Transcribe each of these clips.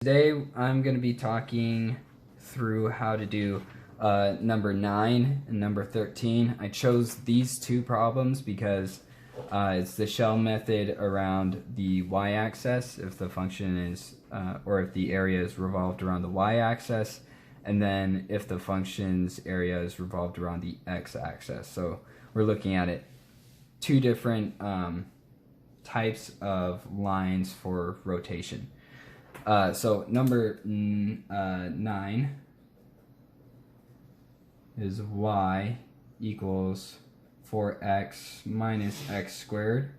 Today I'm going to be talking through how to do number 9 and number 13. I chose these two problems because it's the shell method around the y-axis if the function is, or if the area is revolved around the y-axis, and then if the function's area is revolved around the x-axis. So we're looking at it two different types of lines for rotation. So number 9 is y equals 4x minus x squared,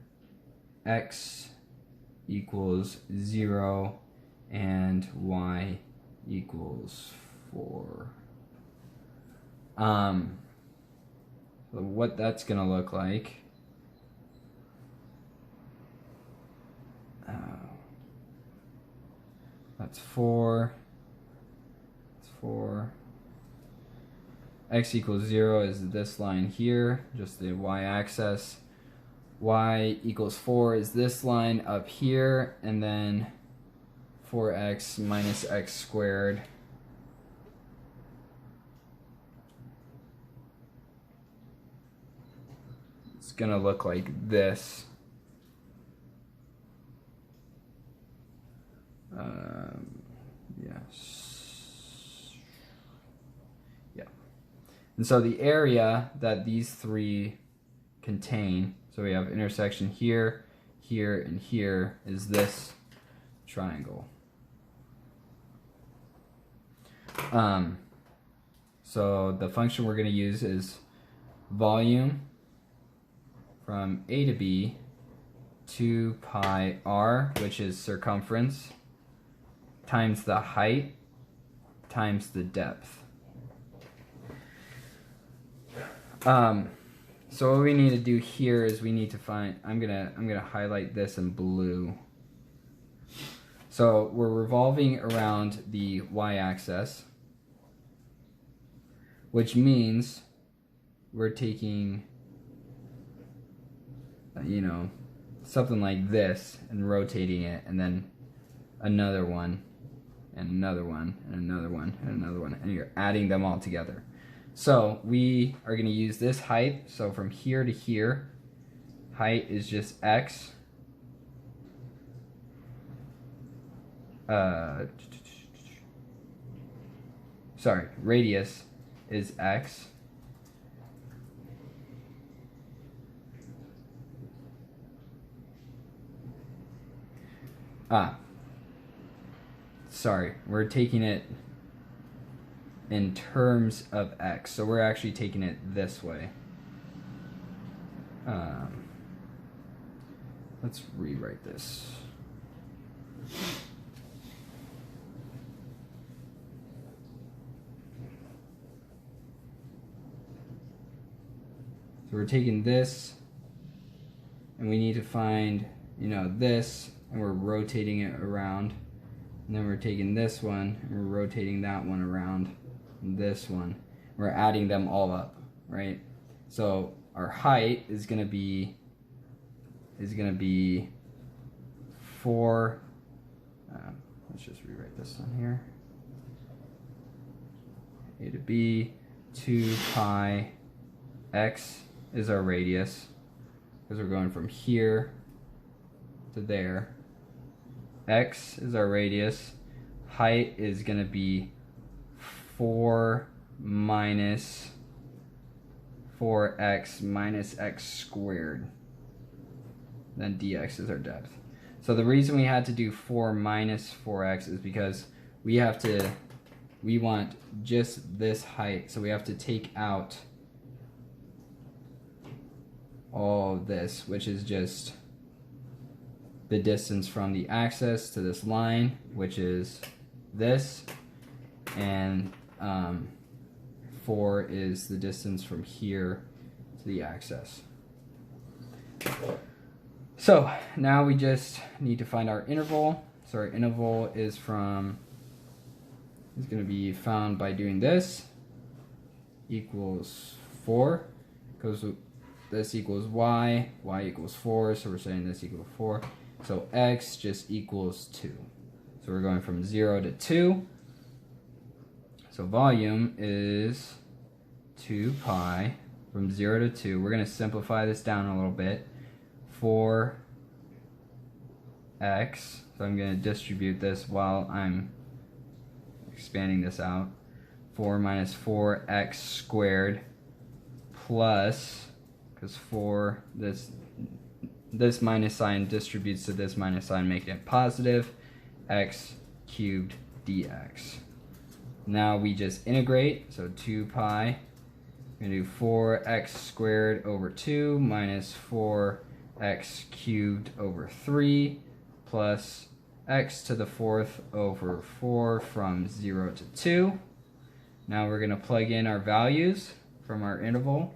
x equals 0, and y equals 4. So what that's going to look like, that's 4, that's 4. X equals 0 is this line here, just the y-axis. Y equals 4 is this line up here, and then 4x minus x squared it's going to look like this. Yes. Yeah. And so the area that these three contain, so we have intersection here, here, and here, is this triangle. So the function we're going to use is volume from A to B 2 pi r, which is circumference, times the height times the depth. So what we need to do here is we need to find, I'm gonna highlight this in blue. So we're revolving around the y-axis, which means we're taking, something like this and rotating it, and then another one, and another one, and another one, and another one, and you're adding them all together. So we are going to use this height. So from here to here, height is just x. Radius is x. We're taking it in terms of x, so we're actually taking it this way. Let's rewrite this. So we're taking this, and we need to find, this, and we're rotating it around. And then we're taking this one, and we're rotating that one around, and this one. We're adding them all up, right? So our height is gonna be 4. Let's just rewrite this one here. A to B, 2 pi x is our radius, because we're going from here to there. X is our radius. Height is going to be 4 minus 4x minus x squared. Then dx is our depth. So the reason we had to do 4 minus 4x is because we want just this height. So we have to take out all of this, which is just the distance from the axis to this line, which is this, and 4 is the distance from here to the axis. So now we just need to find our interval. So our interval is going to be found by doing this, equals 4, because this equals y equals 4, so we're saying this equals 4. So x just equals 2. So So we're going from 0 to 2. So volume is 2 pi from 0 to 2. We're going to simplify this down a little bit. 4x. So I'm going to distribute this while I'm expanding this out. 4 minus 4x squared plus, because 4, this minus sign distributes to this minus sign, making it positive, x cubed dx. Now we just integrate, so 2 pi, we're going to do 4x squared over 2 minus 4x cubed over 3 plus x to the 4th over 4 from 0 to 2. Now we're going to plug in our values from our interval,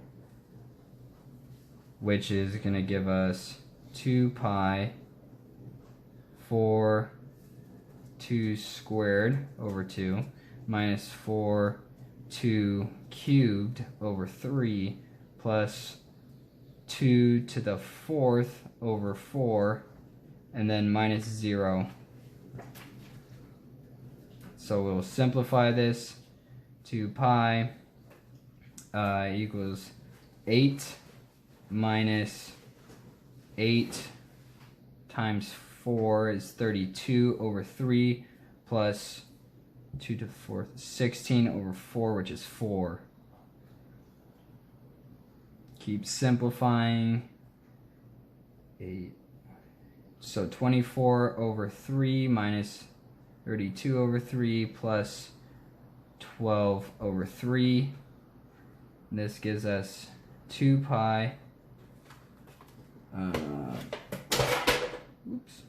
which is going to give us 2 pi 4 2 squared over 2 minus 4 2 cubed over 3 plus 2 to the 4th over 4 and then minus 0. So we'll simplify this. 2 pi equals 8 minus 8 times 4 is 32 over 3 plus 2 to the 4th, 16 over 4, which is 4. Keep simplifying. 8. So 24 over 3 minus 32 over 3 plus 12 over 3. This gives us 2 pi. Oops.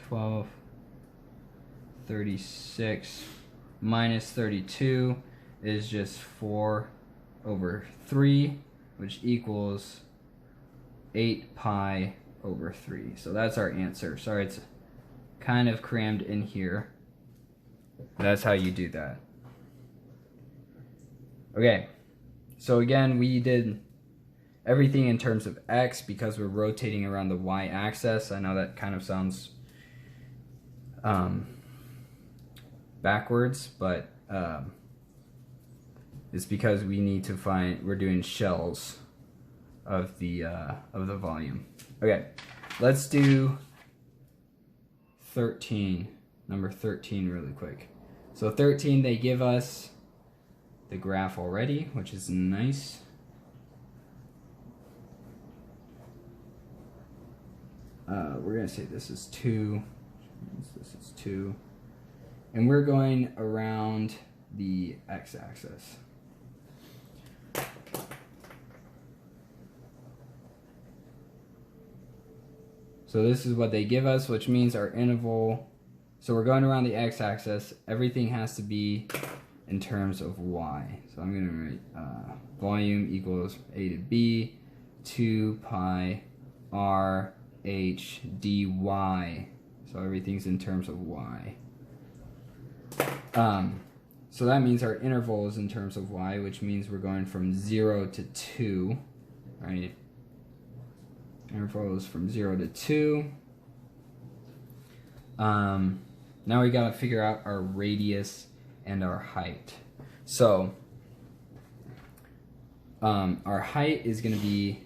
12, 36 minus 32 is just 4 over 3, which equals 8 pi over 3. So that's our answer. Sorry, it's kind of crammed in here. That's how you do that. Okay, so again, we did everything in terms of x because we're rotating around the y-axis. I know that kind of sounds backwards, but it's because we need to find, we're doing shells of the volume. Okay, let's do 13, number 13 really quick. So 13, they give us the graph already, which is nice. We're going to say this is 2, this is 2, and we're going around the x-axis. So this is what they give us, which means our interval, so we're going around the x-axis, everything has to be in terms of y. So I'm going to write volume equals a to b, 2 pi r h dy. So everything's in terms of y. So that means our interval is in terms of y, which means we're going from 0 to 2, right? Interval is from 0 to 2. Now we gotta figure out our radius and our height. So our height is gonna be,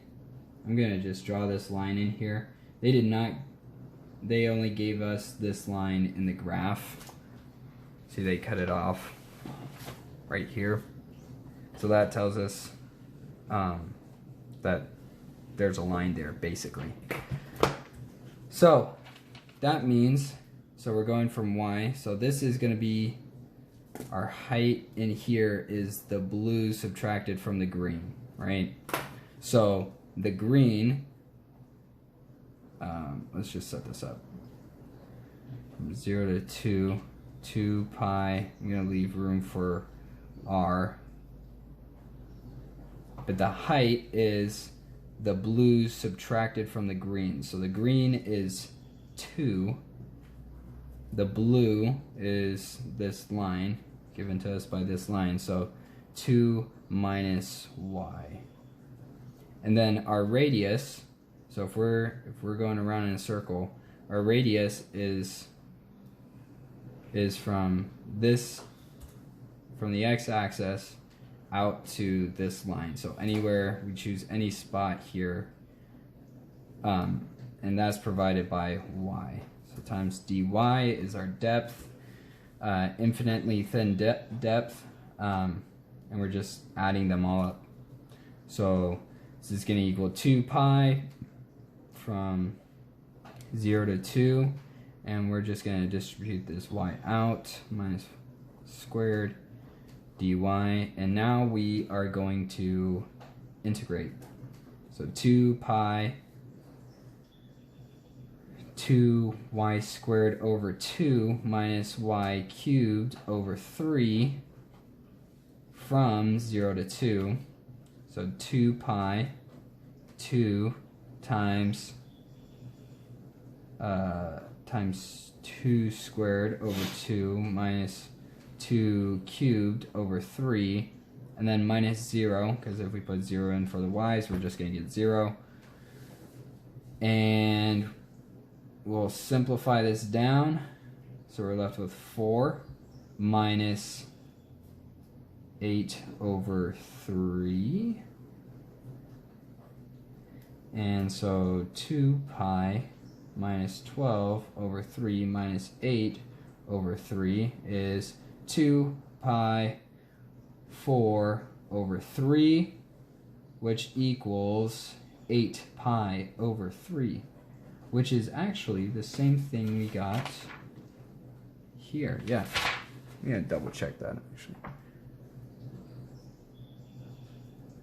I'm gonna just draw this line in here. They only gave us this line in the graph. See, they cut it off right here. So that tells us that there's a line there, basically. So that means, so we're going from y, so this is going to be, our height in here is the blue subtracted from the green, right? So the green, let's just set this up. From 0 to 2, 2 pi, I'm going to leave room for r. But the height is the blue subtracted from the green. So the green is 2. The blue is this line given to us by this line. So 2 minus y. And then our radius, so if we're going around in a circle, our radius is from the x-axis out to this line. So anywhere, we choose any spot here, and that's provided by y. So times dy is our depth, infinitely thin depth, and we're just adding them all up. So this is going to equal 2 pi from 0 to 2, and we're just going to distribute this y out, minus squared dy, and now we are going to integrate. So 2 pi 2y squared over 2 minus y cubed over 3 from 0 to 2. So 2 pi 2 times 2 squared over 2 minus 2 cubed over 3, and then minus 0, because if we put 0 in for the y's, we're just going to get 0. And we'll simplify this down, so we're left with 4 minus 8 over 3. And so 2 pi minus 12 over 3 minus 8 over 3 is 2 pi 4 over 3, which equals 8 pi over 3, which is actually the same thing we got here. Yeah, I'm going to double check that actually.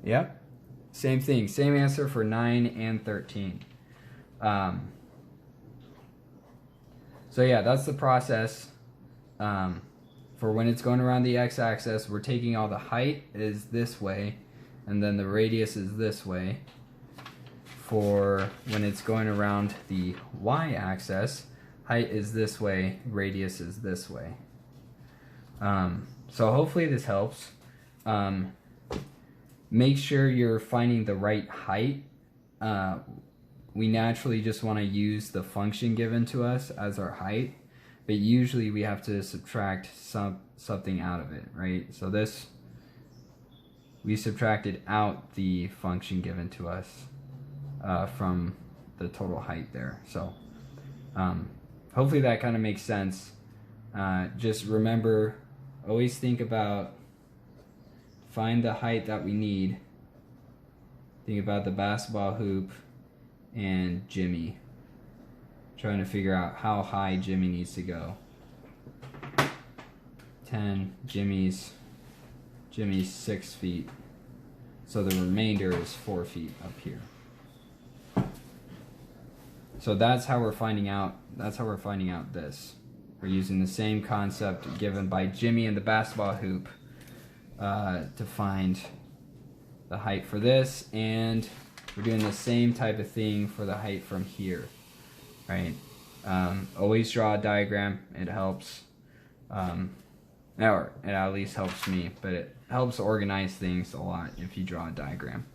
Yep, same thing, same answer for 9 and 13. So yeah, that's the process. For when it's going around the x-axis, we're taking all the height is this way, and then the radius is this way. For when it's going around the y-axis, height is this way, radius is this way. So hopefully this helps. Make sure you're finding the right height. We naturally just want to use the function given to us as our height, but usually we have to subtract something out of it, right? So this, we subtracted out the function given to us from the total height there. So hopefully that kind of makes sense. Just remember, always think about, find the height that we need. Think about the basketball hoop and Jimmy. Trying to figure out how high Jimmy needs to go. 10, Jimmy's 6 feet. So the remainder is 4 feet up here. So that's how we're finding out this. We're using the same concept given by Jimmy and the basketball hoop to find the height for this, and we're doing the same type of thing for the height from here, right? Always draw a diagram. It helps, or it at least helps me, but it helps organize things a lot if you draw a diagram.